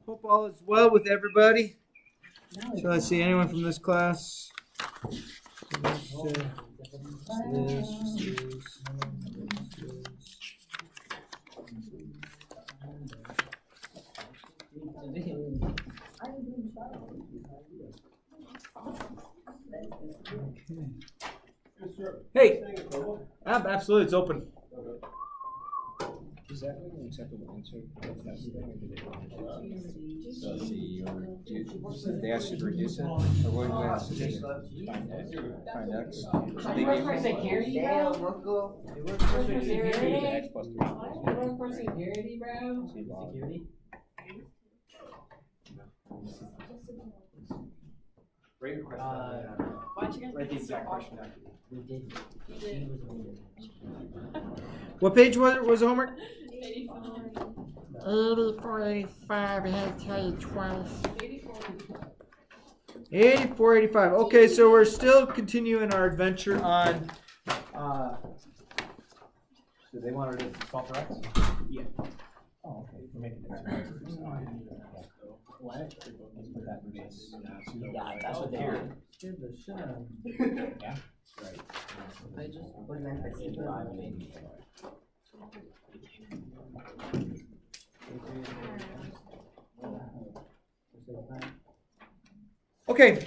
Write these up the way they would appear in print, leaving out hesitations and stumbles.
Hope all is well with everybody. So let's see, anyone from this class? Hey, absolutely, it's open. Is that an acceptable answer for the test thing, or did they asked you to reduce it? Or what did they ask you to do? Find x? So they gave you security, bro? You work for security? x plus 3. You work for security, bro? Security? Write your question Why'd you guys Write the make it so exact hard? question down. We did. You did. What page was the homework? 84. 8485, I have to tell you twice. 84, 85. Okay, so we're still continuing our adventure on. So they wanted to solve for x? Yeah. Oh, okay. We're making it. What? Yeah, that's what they here. want. Yeah. Right. I just was meant for C5 and 84. Okay.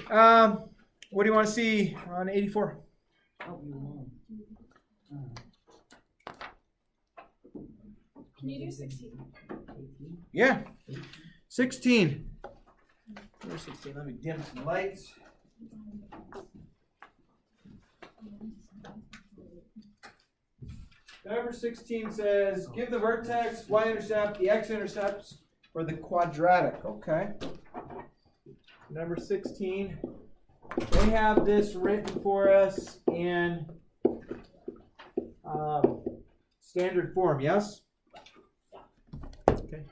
What do you want to see on 84? Oh, you won. Can you do 16? 18? Yeah. 16. Where's 16? Let me dim some lights. Number 16 says, give the vertex, y-intercept, the x-intercepts for the quadratic. Okay. Number 16. They have this written for us in standard form, yes? Okay.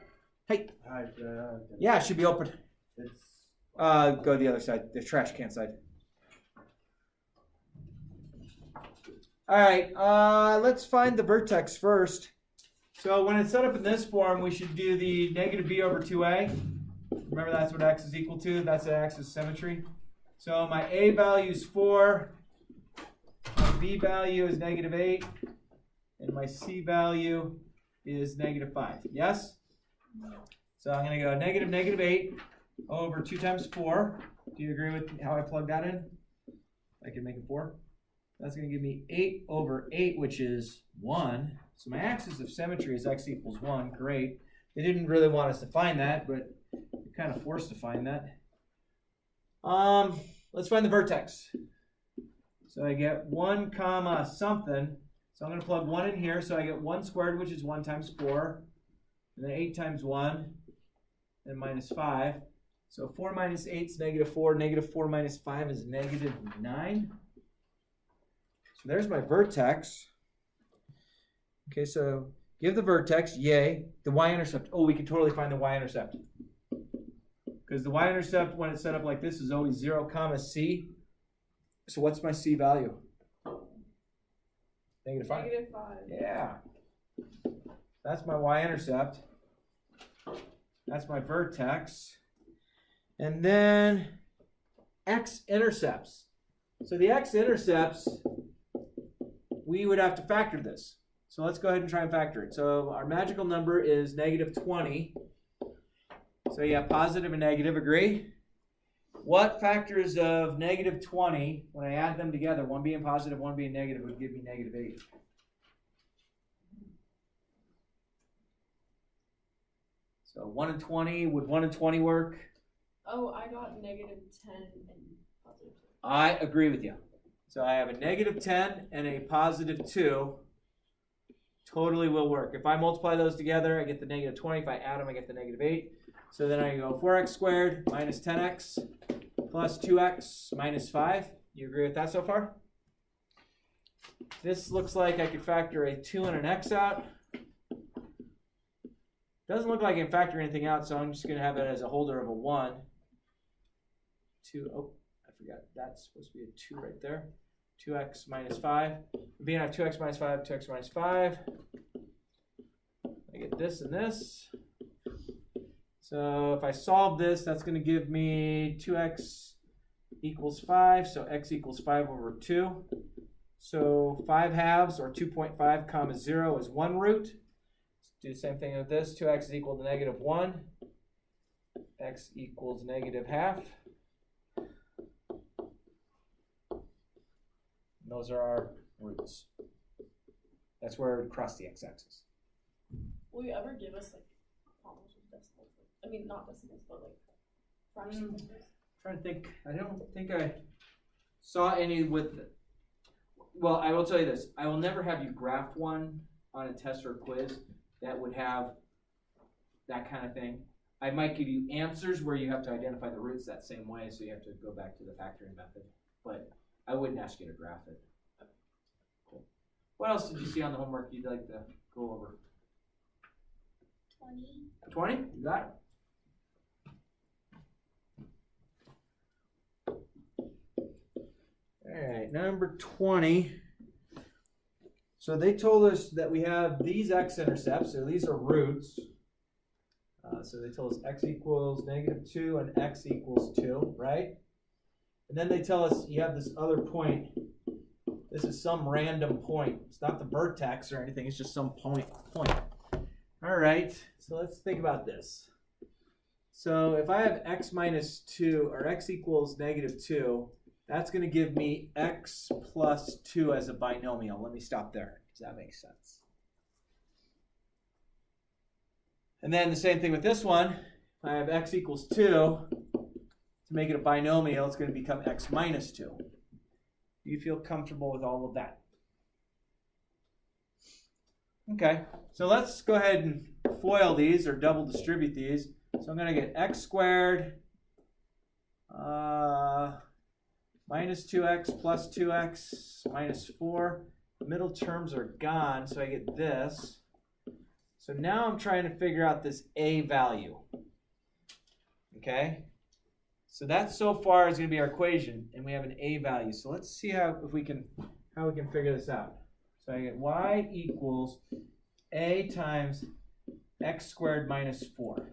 Hey. Yeah, it should be open. Go to the other side, the trash can side. All right, let's find the vertex first. So when it's set up in this form, we should do the negative b over 2a. Remember, that's what x is equal to. That's the axis symmetry. So my a value is 4. My b value is negative 8. And my c value is negative 5. Yes? So I'm going to go negative 8 over 2 times 4. Do you agree with how I plugged that in? I can make it 4. That's going to give me 8 over 8, which is 1. So my axis of symmetry is x equals 1. Great. They didn't really want us to find that, but we're kind of forced to find that. Let's find the vertex. So I get 1 comma something. So I'm going to plug 1 in here. So I get 1 squared, which is 1 times 4. And then 8 times 1, and minus 5. So 4 minus 8 is negative 4. Negative 4 minus 5 is negative 9. So there's my vertex. Okay, so give the vertex, yay. The y-intercept, oh, we can totally find the y-intercept. Because the y-intercept, when it's set up like this, is always 0 comma c. So what's my c value? Negative 5. Negative 5. Yeah. That's my y-intercept. That's my vertex. And then x-intercepts. So the x-intercepts, we would have to factor this. So let's go ahead and try and factor it. So our magical number is negative 20. So yeah, positive and negative, agree? What factors of negative 20, when I add them together, one being positive, one being negative, would give me negative 8? So 1 and 20, would 1 and 20 work? Oh, I got negative 10 and positive 2. I agree with you. So I have a negative 10 and a positive 2. Totally will work. If I multiply those together, I get the negative 20. If I add them, I get the negative 8. So then I go 4x squared minus 10x plus 2x minus 5. You agree with that so far? This looks like I could factor a 2 and an x out. Doesn't look like I can factor anything out, so I'm just going to have it as a holder of a 1. 2, oh, I forgot. That's supposed to be a 2 right there. 2x minus 5. Being I have 2x minus 5, 2x minus 5. I get this and this. So if I solve this, that's going to give me 2x equals 5. So x equals 5 over 2. So 5 halves, or 2.5 comma 0, is 1 root. Let's do the same thing with this. 2x is equal to negative 1. X equals negative half. And those are our roots. That's where it would cross the x-axis. Will you ever give us like problems with decimals? I mean, not decimals, but like fractions. Trying to think. I don't think I saw any with. Well, I will tell you this. I will never have you graph one on a test or a quiz that would have that kind of thing. I might give you answers where you have to identify the roots that same way, so you have to go back to the factoring method. But I wouldn't ask you to graph it. Cool. What else did you see on the homework you'd like to go over? 20. 20? You got it. All right, number 20. So they told us that we have these x-intercepts, so these are roots. So they told us x equals negative 2 and x equals 2, right? And then they tell us you have this other point. This is some random point. It's not the vertex or anything. It's just some point. All right, so let's think about this. So if I have x minus 2, or x equals negative 2, that's going to give me x plus 2 as a binomial. Let me stop there. Does that make sense? And then the same thing with this one. If I have x equals 2, to make it a binomial, it's going to become x minus 2. Do you feel comfortable with all of that? Okay, so let's go ahead and FOIL these, or double distribute these. So I'm going to get x squared minus 2x plus 2x minus 4. The middle terms are gone, so I get this. So now I'm trying to figure out this a value. Okay? So that so far is going to be our equation, and we have an a value. So let's see how we can figure this out. So I get y equals a times x squared minus 4.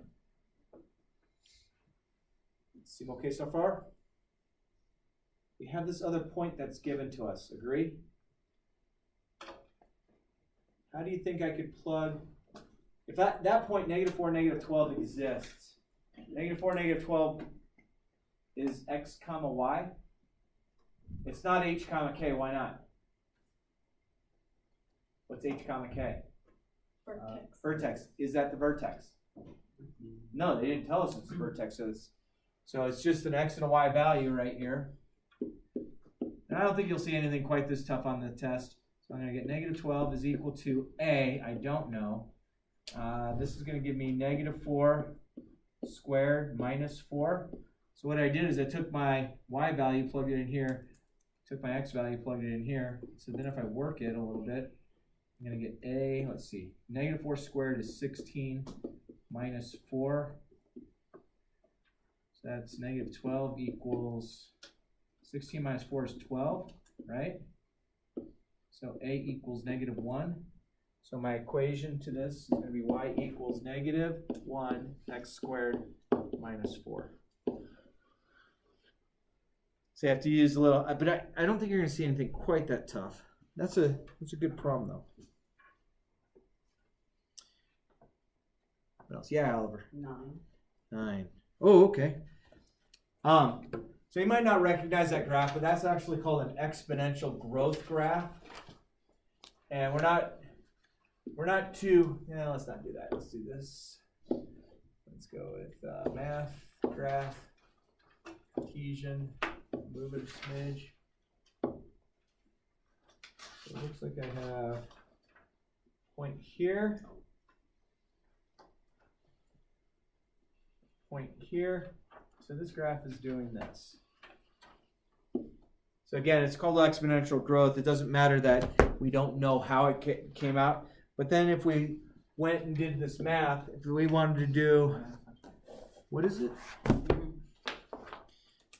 Seem okay so far? We have this other point that's given to us. Agree? How do you think I could plug? If at that point negative 4, negative 12 exists, negative 4, negative 12 is x comma y. It's not h comma k. Why not? What's h comma k? Vertex. Vertex. Is that the vertex? No, they didn't tell us it's the vertex. So it's just an x and a y value right here. And I don't think you'll see anything quite this tough on the test. So I'm going to get negative 12 is equal to a. I don't know. This is going to give me negative 4 squared minus 4. So what I did is I took my y value, plugged it in here, took my x value, plugged it in here. So then if I work it a little bit, I'm going to get a, let's see, negative 4 squared is 16 minus 4. So that's negative 12 equals 16 minus 4 is 12, right? So a equals negative 1. So my equation to this is going to be y equals negative 1 x squared minus 4. So you have to use a little, but I don't think you're going to see anything quite that tough. That's a good problem though. What else? Yeah, Oliver. 9. Oh, okay. So you might not recognize that graph, but that's actually called an exponential growth graph. And we're not too, let's not do that. Let's do this. Let's go with math, graph, Cartesian, move it a smidge. So it looks like I have point here, point here. So this graph is doing this. So again, it's called exponential growth. It doesn't matter that we don't know how it came out. But then if we went and did this math, if we wanted to do, what is it?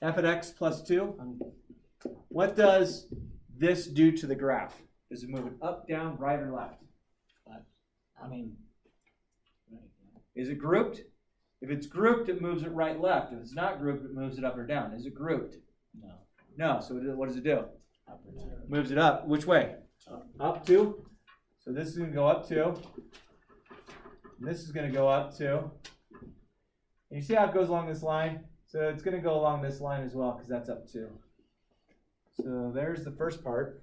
F at x plus 2. What does this do to the graph? Is it moving up, down, right, or left? I mean, Is it grouped? If it's grouped, it moves it right, left. If it's not grouped, it moves it up or down. Is it grouped? No. No. So what does it do? Up or down. Moves it up. Which way? Up 2. So this is going to go up 2. And this is going to go up 2. And you see how it goes along this line? So it's going to go along this line as well because that's up 2. So there's the first part.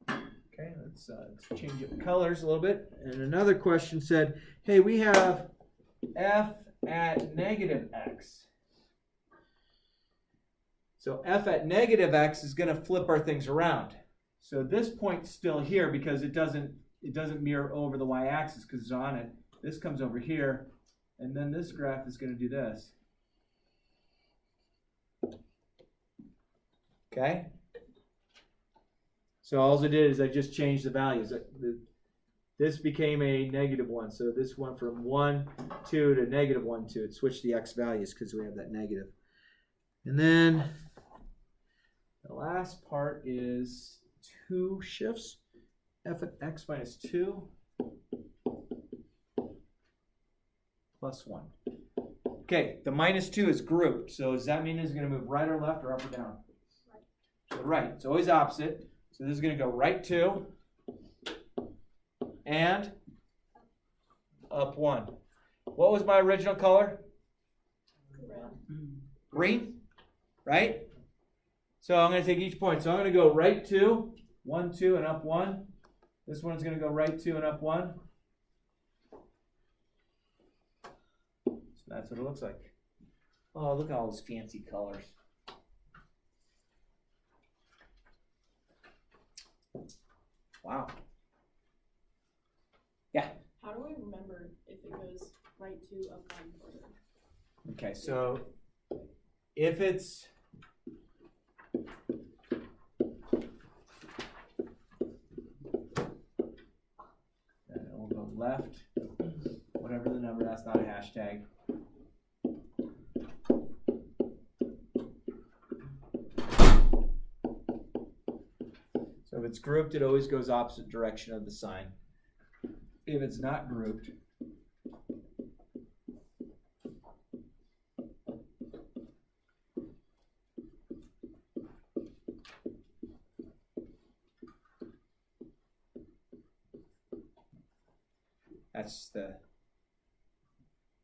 Okay, let's change up the colors a little bit. And another question said, hey, we have f at negative x. So f at negative x is going to flip our things around. So this point's still here because it doesn't mirror over the y-axis because it's on it. This comes over here, and then this graph is going to do this. Okay? So all I did is I just changed the values. This became a -1. So this went from 1, 2 to -1, 2. It switched the x values because we have that negative. And then the last part is 2 shifts. F at x minus 2 plus 1. Okay, the -2 is grouped. So does that mean it's going to move right or left or up or down? So right. It's always opposite. So this is going to go right 2 and up 1. What was my original color? Green, right? So I'm going to take each point. So I'm going to go right 2, 1, 2, and up 1. This one's going to go right 2 and up 1. So that's what it looks like. Oh, look at all those fancy colors. Wow. Yeah. How do I remember if it goes right 2, up 1, or? Okay, so if it's we'll go left, whatever the number, that's not a hashtag. So if it's grouped, it always goes opposite direction of the sign. If it's not grouped, that's the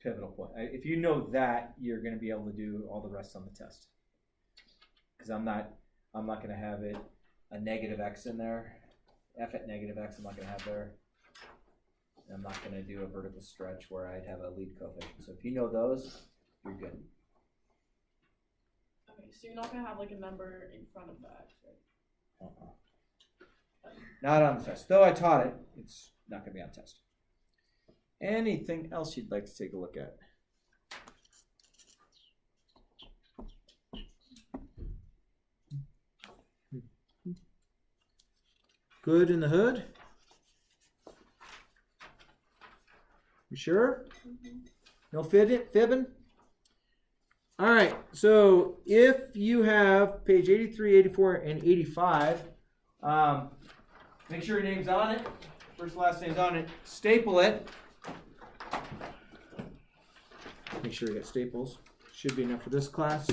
pivotal point. If you know that, you're going to be able to do all the rest on the test. Because I'm not going to have it a negative x in there. F at negative x I'm not going to have there. And I'm not going to do a vertical stretch where I'd have a lead coefficient. So if you know those, you're good. Okay, so you're not gonna have like a number in front of that, right? Not on the test. Though I taught it, it's not going to be on test. Anything else you'd like to take a look at? Good in the hood? You sure? No fibbing? All right, so if you have page 83, 84, and 85, make sure your name's on it. First, last name's on it. Staple it. Make sure you got staples. Should be enough for this class.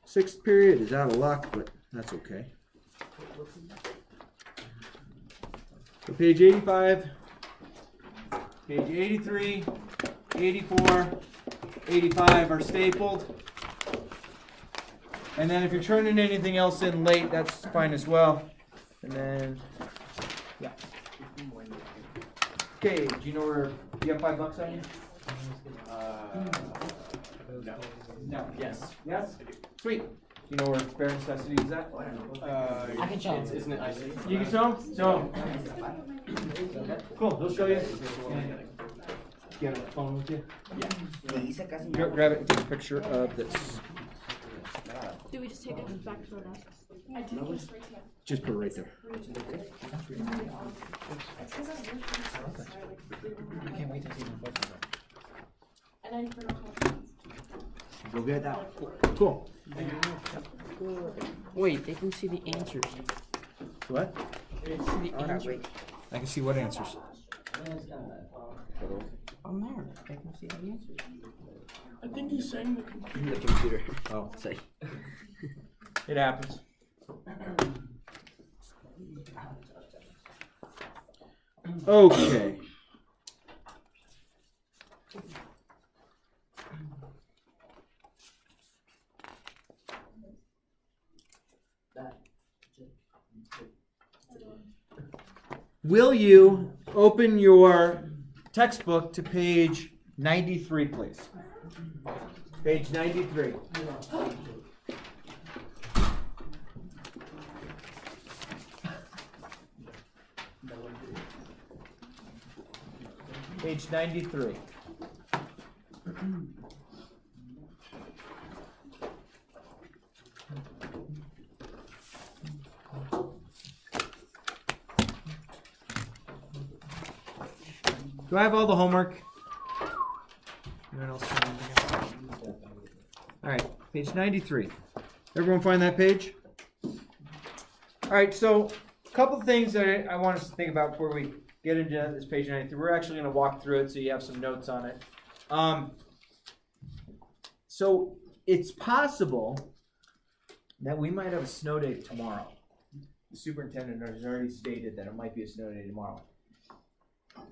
6th period is out of luck, but that's okay. So page 85, page 83, 84, 85 are stapled. And then if you're turning anything else in late, that's fine as well. And then, yeah. Okay, do you know where, do you have $5 on you? No. No. Yes. Yes? Sweet. You know where bare necessity is at? I can show him. Isn't it IC? You can show him? So, cool, he'll show you. You have a phone with you? Grab it and take a picture of this. Do we just take it back to our desks? I did just right here. Just put it right there. I can't wait to see them both. And I forgot how to. Go get that. Cool. Wait, they can see the answers. What? They can see the answers. I can see what answers. On there, they can see I think he's saying the computer. The computer. Oh. Say. It happens. Okay. Will you open your textbook to page 93, please? Page 93. Page 93. Do I have all the homework? Anyone else have anything? All right, page 93. Everyone find that page? All right, so a couple things that I want us to think about before we get into this page 93. We're actually going to walk through it so you have some notes on it. So it's possible that we might have a snow day tomorrow. The superintendent has already stated that it might be a snow day tomorrow.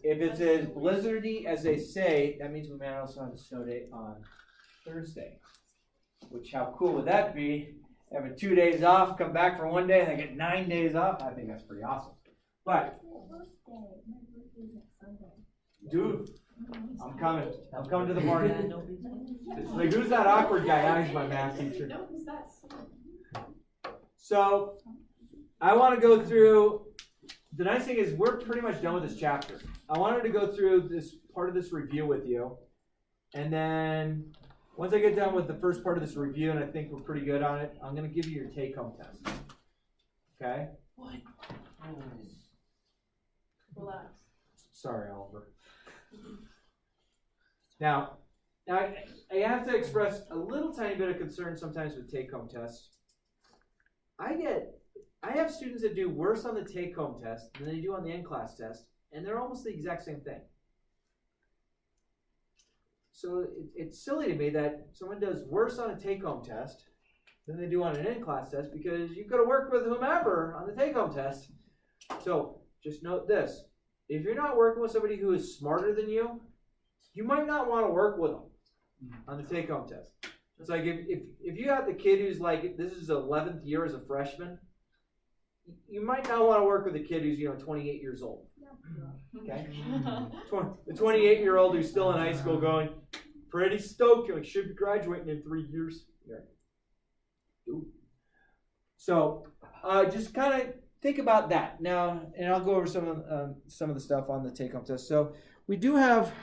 If it's as blizzardy as they say, that means we might also have a snow day on Thursday. Which, how cool would that be? Having 2 days off, come back for 1 day, and they get 9 days off. I think that's pretty awesome. But, dude, I'm coming. I'm coming to the party. Like, who's that awkward guy? He's my math teacher. No, who's that? So, I want to go through. The nice thing is we're pretty much done with this chapter. I wanted to go through this part of this review with you. And then once I get done with the first part of this review, and I think we're pretty good on it, I'm going to give you your take-home test. Okay? What? Relax. Sorry, Oliver. Now I have to express a little tiny bit of concern sometimes with take-home tests. I have students that do worse on the take-home test than they do on the in-class test, and they're almost the exact same thing. So it's silly to me that someone does worse on a take-home test than they do on an in-class test, because you could have worked with whomever on the take-home test. So just note this. If you're not working with somebody who is smarter than you, you might not want to work with them on the take-home test. It's like if you have the kid who's like, this is his 11th year as a freshman, you might not want to work with a kid who's 28 years old. Okay? The 28-year-old who's still in high school going, pretty stoked, like, should be graduating in 3 years. Ooh. So just kind of think about that now, and I'll go over some of the stuff on the take-home test. So we have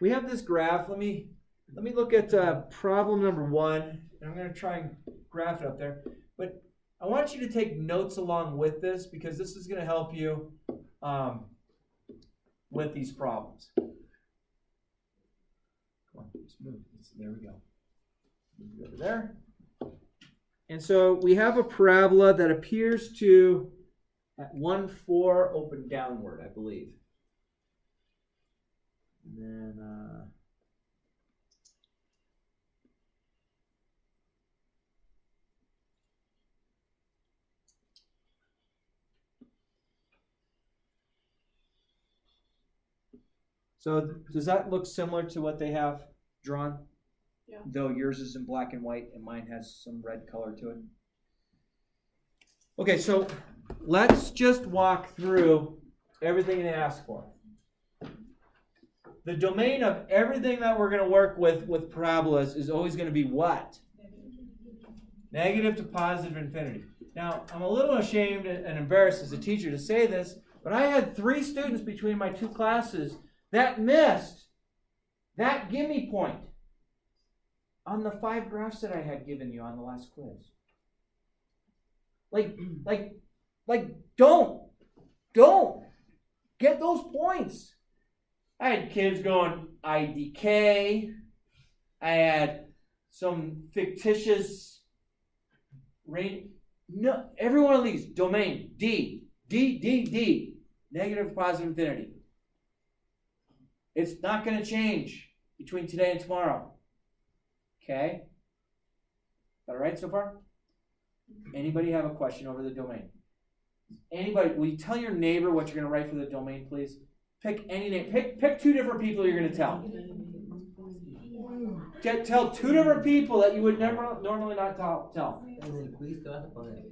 this graph. Let me look at problem number 1, and I'm going to try and graph it up there. But I want you to take notes along with this, because this is going to help you with these problems. Come on, just move. There we go. Move over there. And so we have a parabola that appears to, at 1, 4, open downward, I believe. And then, so does that look similar to what they have drawn? Yeah. Though yours is in black and white and mine has some red color to it. Okay, so let's just walk through everything they ask for. The domain of everything that we're going to work with parabolas is always going to be what? Negative to positive infinity. Now, I'm a little ashamed and embarrassed as a teacher to say this, but I had 3 students between my 2 classes that missed that gimme point on the 5 graphs that I had given you on the last quiz. Like, don't get those points. I had kids going IDK. I had some fictitious range. No, every one of these domain D, negative positive infinity. It's not going to change. between today and tomorrow. Okay? Is that all right so far? Anybody have a question over the domain? Anybody, will you tell your neighbor what you're going to write for the domain, please? Pick any name. Pick 2 different people you're going to tell. Tell 2 different people that you would never normally not tell. En el quiz, ¿qué vas a poner?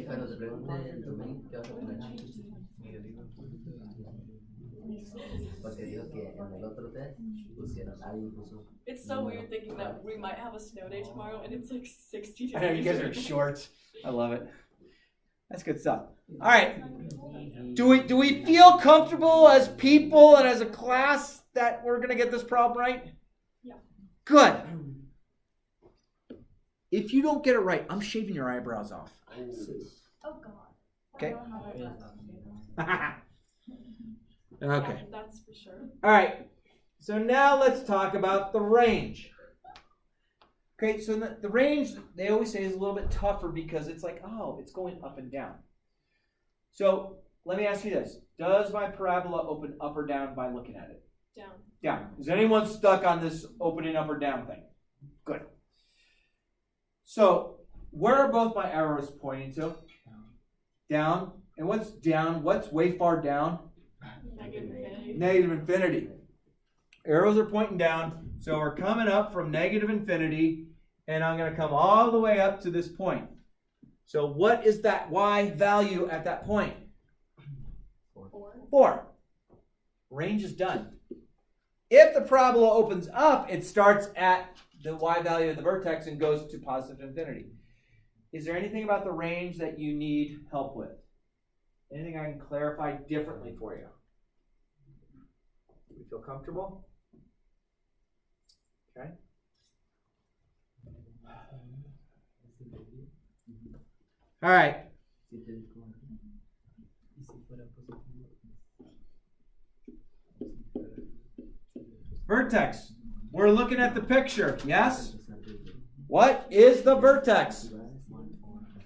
Cuando te pregunte el domain, ¿qué vas a poner? Porque digo que en el otro test pusieron, alguien puso. It's so weird thinking that we might have a snow day tomorrow and it's like 60 degrees. I know, you guys are short. I love it. That's good stuff. All right. Do we feel comfortable as people and as a class that we're going to get this problem right? Yeah. Good. If you don't get it right, I'm shaving your eyebrows off. Oh God. Okay. Yeah, Okay. that's for sure. All right. So now let's talk about the range. Okay, so the range, they always say, is a little bit tougher because it's like, oh, it's going up and down. So let me ask you this. Does my parabola open up or down by looking at it? Down. Down. Is anyone stuck on this opening up or down thing? Good. So where are both my arrows pointing to? Down. And what's down? What's way far down? Negative infinity. Negative infinity. Arrows are pointing down, so we're coming up from negative infinity, and I'm going to come all the way up to this point. So what is that y value at that point? 4. Range is done. If the parabola opens up, it starts at the y value of the vertex and goes to positive infinity. Is there anything about the range that you need help with? Anything I can clarify differently for you? Do you feel comfortable? Okay. All right. Vertex. We're looking at the picture, yes? What is the vertex?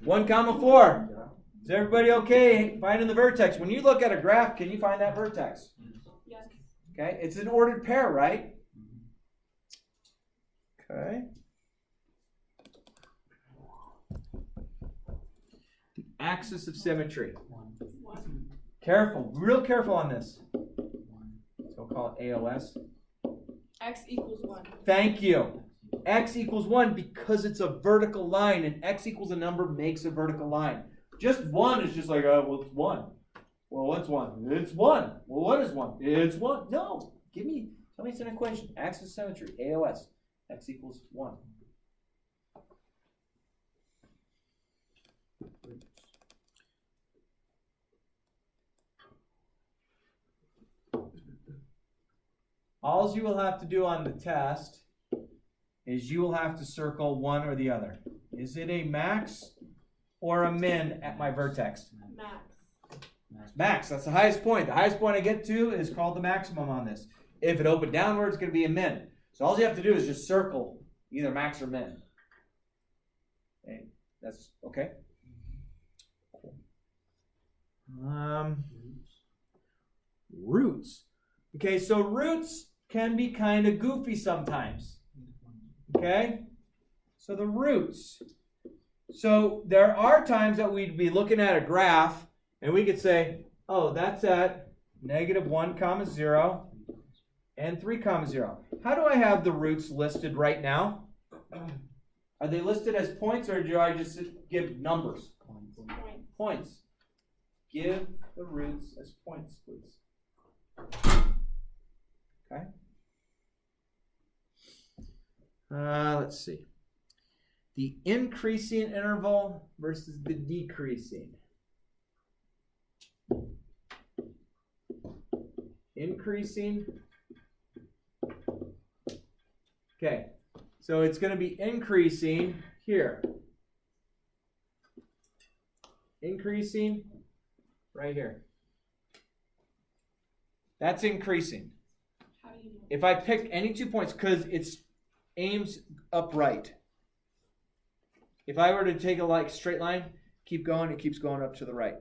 1, 4. Is everybody okay finding the vertex? When you look at a graph, can you find that vertex? Yes. Okay, it's an ordered pair, right? Okay. The axis of symmetry. Careful, real careful on this. So we'll call it AOS. X equals 1. Thank you. X equals 1 because it's a vertical line, and x equals a number makes a vertical line. Just 1 is just like, oh, well, it's 1. Well, what's 1? It's 1. Well, what is 1? It's 1. No. Tell me it's an equation. Axis of symmetry, AOS. X equals 1. All you will have to do on the test is you will have to circle one or the other. Is it a max or a min at my vertex? Max. Max, that's the highest point. The highest point I get to is called the maximum on this. If it opened downward, it's going to be a min. So all you have to do is just circle either max or min. Okay, that's okay. Roots. Okay, so roots can be kind of goofy sometimes. Okay? So the roots. So there are times that we'd be looking at a graph and we could say, oh, that's at -1, 0 and 3, 0. How do I have the roots listed right now? Are they listed as points or do I just give numbers? Points. Give the roots as points, please. Okay. Let's see. The increasing interval versus the decreasing. Increasing. Okay. So it's going to be increasing here. Increasing right here. That's increasing. How do you know? If I pick any 2 points, because it aims upright. If I were to take a straight line, keep going, it keeps going up to the right.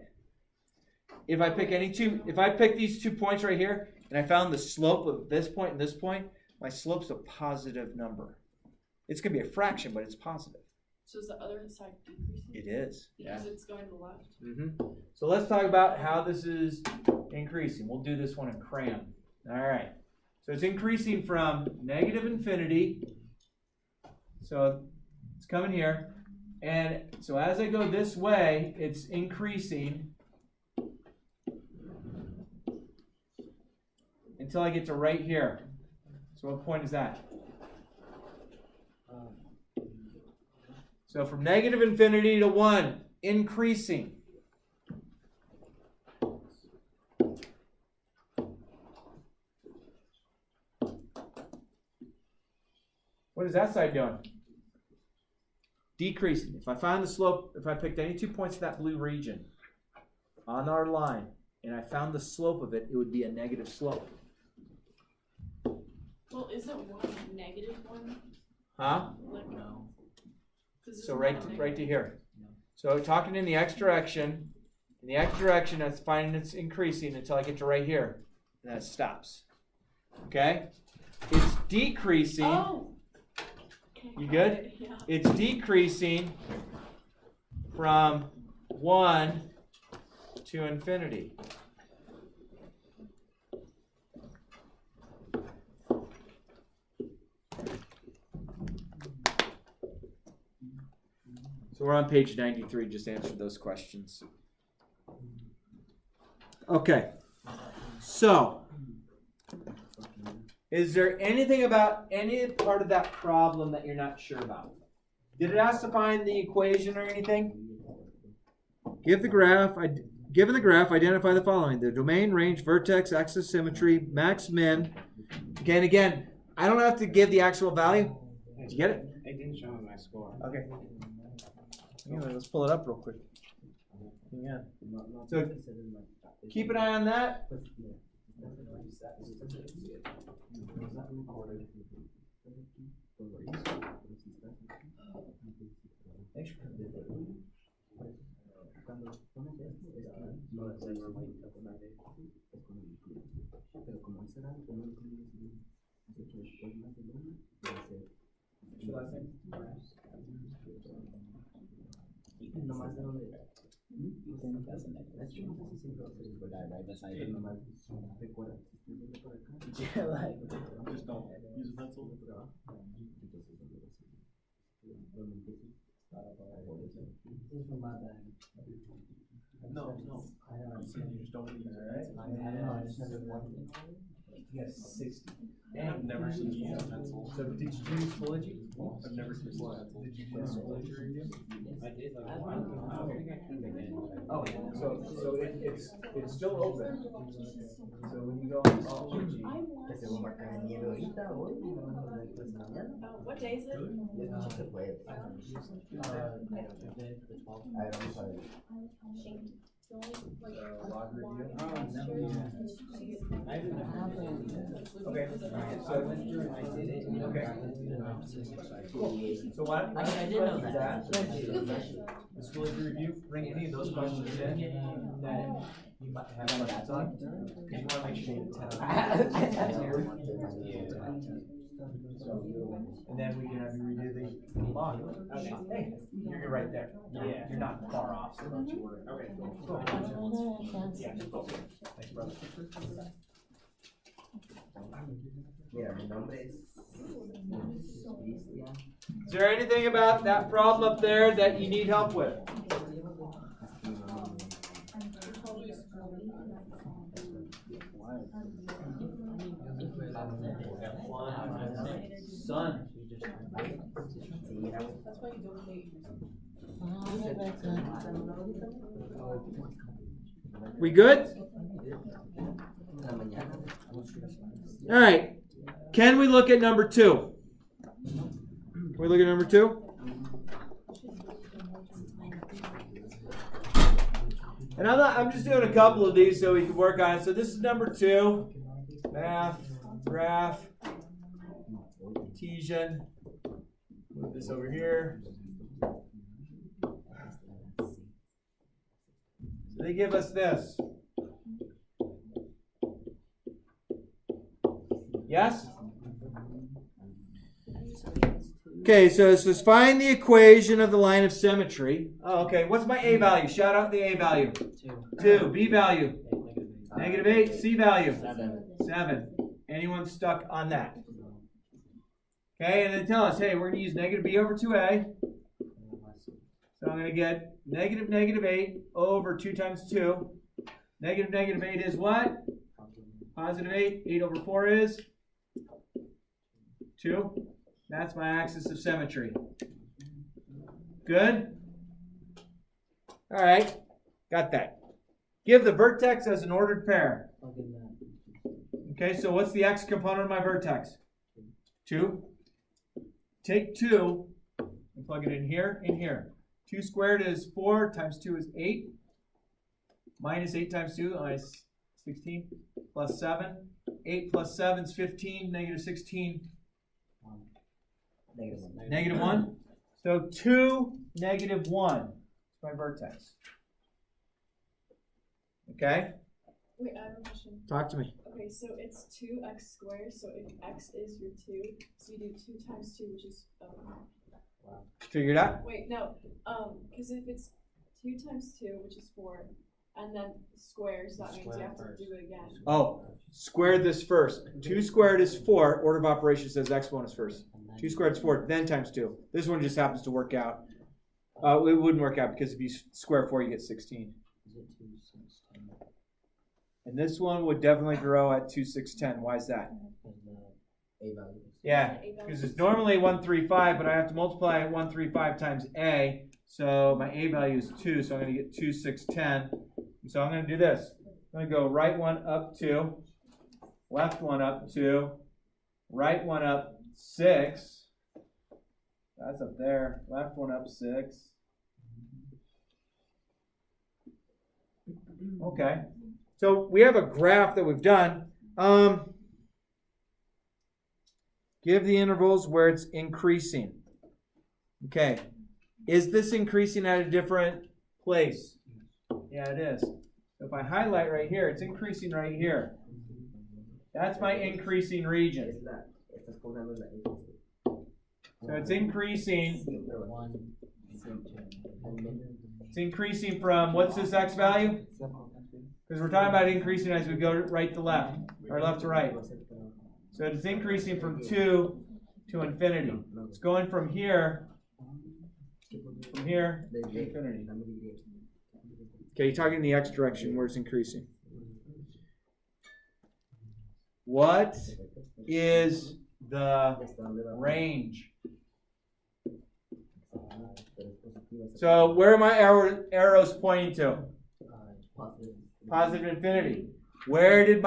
If I pick these 2 points right here, and I found the slope of this point and this point, my slope's a positive number. It's going to be a fraction, but it's positive. So is the other side decreasing? It is. Because it's going to the left. So let's talk about how this is increasing. We'll do this one in crayon. All right. So it's increasing from negative infinity. So it's coming here. And so as I go this way, it's increasing until I get to right here. So what point is that? So from negative infinity to 1, increasing. What is that side doing? Decreasing. If I find the slope, if I picked any 2 points in that blue region on our line, and I found the slope of it, it would be a negative slope. Well, isn't 1 negative 1? Huh? Like, No. So right to here. So talking in the x direction, it's finding it's increasing until I get to right here, and that stops. Okay? It's decreasing. Oh! Okay, You got good? it, yeah. It's decreasing from 1 to infinity. So we're on page 93, just answer those questions. Okay. So, is there anything about any part of that problem that you're not sure about? Did it ask to find the equation or anything? Given the graph, identify the following: the domain, range, vertex, axis, symmetry, max, min. Again, I don't have to give the actual value. Did you get it? It didn't show me my score. Okay. Anyway, let's pull it up real quick. Yeah. So keep an eye on that. Just don't use a pencil. No. You said you just don't use a pencil. Yes, 60. I've never seen you use a pencil. So did you use Schoology? I've never seen you use a pencil. Did you use Schoology review? I did. Oh, so it's still open. So when you go on Schoology, What day is it? log review. Okay. So I went through and I did it. Okay. Cool. So what? I didn't know that. The Schoology review, bring any of those questions in that you might have questions on, because you want to make sure you get 10. And then we can have you redo the log. Okay. Hey, you're right there. Yeah. You're not far off, so don't you worry. Okay. Cool. Yeah. Thanks, brother. Is there anything about that problem up there that you need help with? Sun. That's why you don't date. We good? All right. Can we look at number 2? Can we look at number 2? And I'm just doing a couple of these so we can work on it. So this is number 2. Math, graph, Cartesian. Move this over here. So they give us this. Yes? Okay, so it says find the equation of the line of symmetry. Oh, okay. What's my A value? Shout out the A value. 2. B value. -8. C value. 7. Anyone stuck on that? Okay, and then tell us, hey, we're going to use negative B over 2A. So I'm going to get -8 over 2 times 2. -8 is what? Positive 8. 8 over 4 is 2. That's my axis of symmetry. Good? All right. Got that. Give the vertex as an ordered pair. Okay, so what's the x component of my vertex? 2. Take 2 and plug it in here, in here. 2 squared is 4 times 2 is 8. Minus 8 times 2 is 16 plus 7. 8 plus 7 is 15. Negative 16. Negative 1. So 2, -1 is my vertex. Okay? Wait, I have a question. Talk to me. Okay, so it's 2x squared, so if x is your 2, so you do 2 times 2, which is, Figure it out? wait, no, because if it's 2 times 2, which is 4, and then square, so that means you have to do it again. Oh, square this first. 2 squared is 4. Order of operations says exponent is first. 2 squared is 4, then times 2. This one just happens to work out. It wouldn't work out because if you square 4, you get 16. And this one would definitely grow at 2, 6, 10. Why is that? Yeah, because it's normally 1, 3, 5, but I have to multiply 1, 3, 5 times A. So my A value is 2, so I'm going to get 2, 6, 10. And so I'm going to do this. I'm going to go right one up 2, left one up 2, right one up 6. That's up there. Left one up 6. Okay. So we have a graph that we've done. Give the intervals where it's increasing. Okay. Is this increasing at a different place? Yeah, it is. So if I highlight right here, it's increasing right here. That's my increasing region. So it's increasing. It's increasing from, what's this x value? Because we're talking about increasing as we go right to left, or left to right. So it's increasing from 2 to infinity. It's going from here to infinity. Okay, you're talking in the x direction where it's increasing. What is the range? So where are my arrows pointing to? Positive infinity. Where did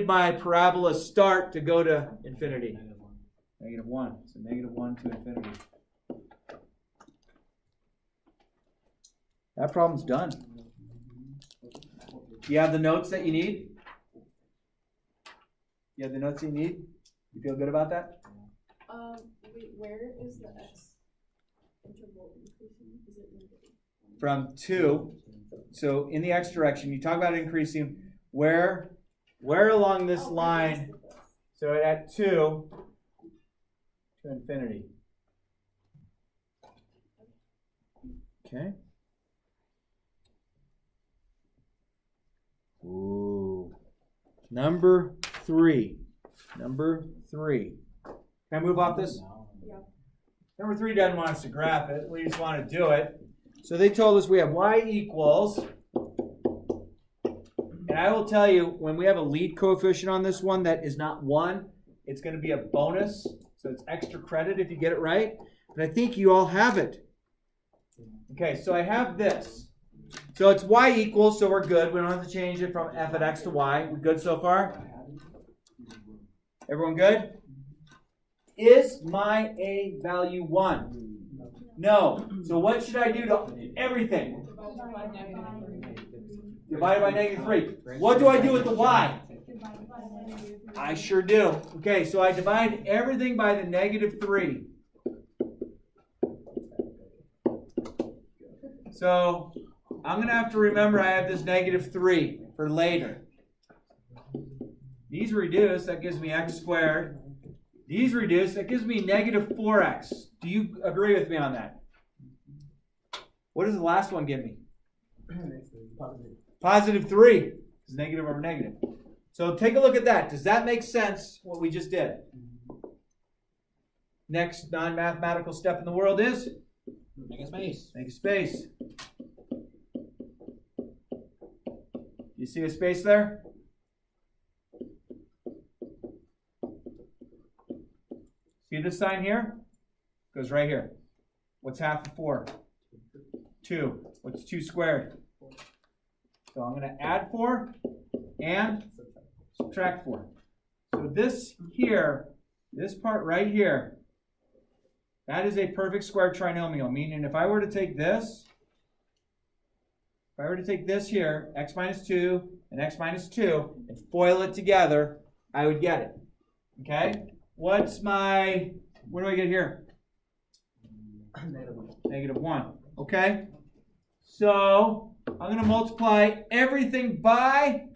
my parabola start to go to infinity? -1. So -1 to infinity. That problem's done. You have the notes that you need? You have the notes you need? You feel good about that? Wait, where is the x interval increasing? Is it negative? From 2. So in the x direction, you talk about increasing. Where along this line? So at 2 to infinity. Okay. Ooh. Number 3. Number 3. Can I move off this? Yeah. Number 3 doesn't want us to graph it. We just want to do it. So they told us we have y equals, and I will tell you, when we have a lead coefficient on this one that is not 1, it's going to be a bonus. So it's extra credit if you get it right. But I think you all have it. Okay, so I have this. So it's y equals, so we're good. We don't have to change it from f at x to y. We're good so far? Everyone good? Is my a value 1? No. So what should I do to everything? Divided by -3. What do I do with the y? I sure do. Okay, so I divide everything by the -3. So I'm going to have to remember I have this -3 for later. These reduce, that gives me x squared. These reduce, that gives me negative 4x. Do you agree with me on that? What does the last one give me? Positive 3. It's negative over negative. So take a look at that. Does that make sense, what we just did? Next non-mathematical step in the world is? Make a space. Make a space. You see a space there? See this sign here? Goes right here. What's half of 4? 2. What's 2 squared? So I'm going to add 4 and subtract 4. So this here, this part right here, that is a perfect square trinomial, meaning if I were to take this, here, x minus 2 and x minus 2, and FOIL it together, I would get it. Okay? What do I get here? Negative 1. Okay? So, I'm going to multiply everything by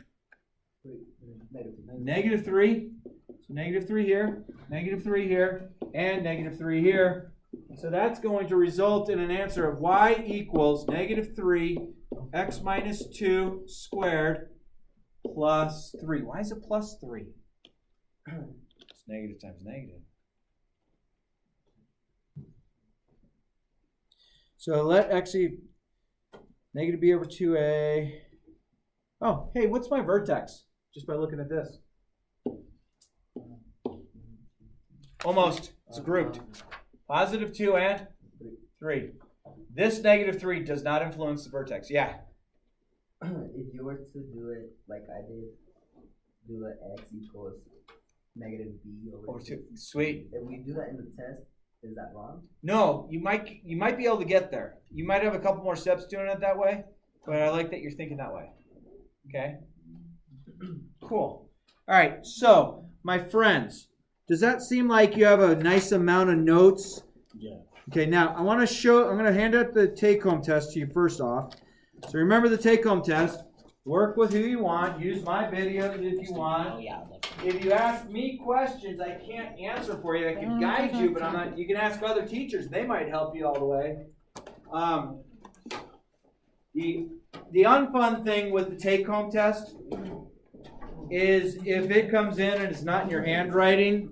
negative 3. So negative 3 here, negative 3 here, and negative 3 here. So that's going to result in an answer of y equals negative 3 x minus 2 squared plus 3. Why is it plus 3? It's negative times negative. So let x equal negative b over 2a. Oh, hey, what's my vertex? Just by looking at this. Almost. It's grouped. Positive 2 and 3. This negative 3 does not influence the vertex. Yeah. If you were to do it like I did, do the x equals negative b over 2. Sweet. If we do that in the test, is that wrong? No, you might be able to get there. You might have a couple more steps doing it that way, but I like that you're thinking that way. Okay? Cool. All right, so my friends, does that seem like you have a nice amount of notes? Yeah. Okay, now I'm going to hand out the take-home test to you first off. So remember the take-home test. Work with who you want. Use my videos if you want. Oh, yeah. If you ask me questions, I can't answer for you. I can guide you, but I'm not. You can ask other teachers. They might help you all the way. The unfun thing with the take-home test is if it comes in and it's not in your handwriting,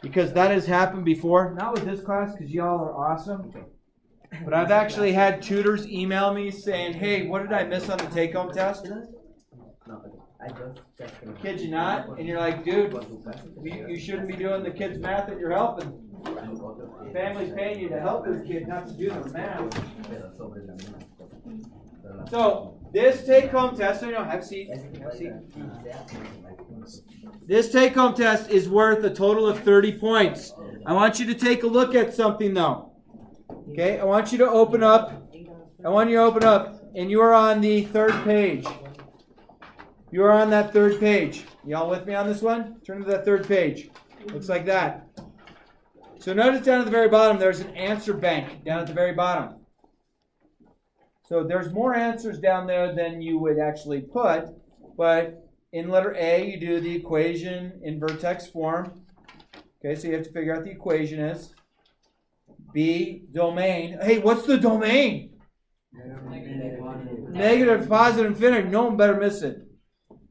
because that has happened before. Not with this class, because y'all are awesome. But I've actually had tutors email me saying, "Hey, what did I miss on the take-home test?" No, I just Kid you not, and you're like, dude, you shouldn't be doing the kids' math that you're helping. Family's paying you to help this kid, not to do the math. So this take-home test, have a seat. This take-home test is worth a total of 30 points. I want you to take a look at something though. Okay, I want you to open up. And you are on the 3rd page. You are on that 3rd page. Y'all with me on this one? Turn to that 3rd page. Looks like that. So notice down at the very bottom, there's an answer bank down at the very bottom. So there's more answers down there than you would actually put, but in letter A, you do the equation in vertex form. Okay, so you have to figure out what the equation is. B, domain. Hey, what's the domain? Negative, positive, infinity. No one better miss it.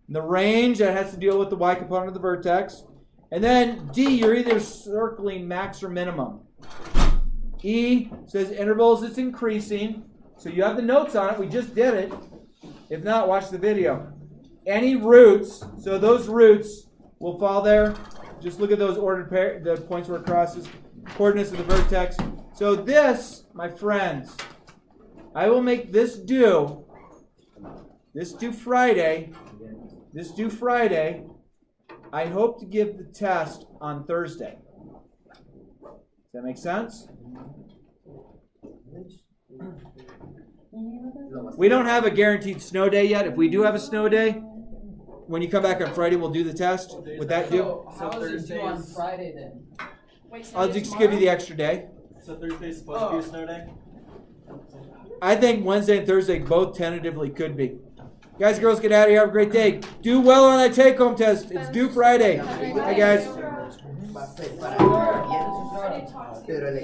The range, that has to deal with the y component of the vertex. And then D, you're either circling max or minimum. E says intervals, it's increasing. So you have the notes on it. We just did it. If not, watch the video. Any roots, so those roots will fall there. Just look at those ordered the points where it crosses. Coordinates of the vertex. So this, my friends, I will make this due Friday. I hope to give the test on Thursday. Does that make sense? We don't have a guaranteed snow day yet. If we do have a snow day, when you come back on Friday, we'll do the test. Would that do? So how is it due on Friday then? Wait, so I'll it's just tomorrow? give you the extra day. So Thursday's supposed to be a snow day? I think Wednesday and Thursday both tentatively could be. Guys, girls, get out of here. Have a great day. Do well on that take-home test. It's due Friday. Bye, guys. Pero el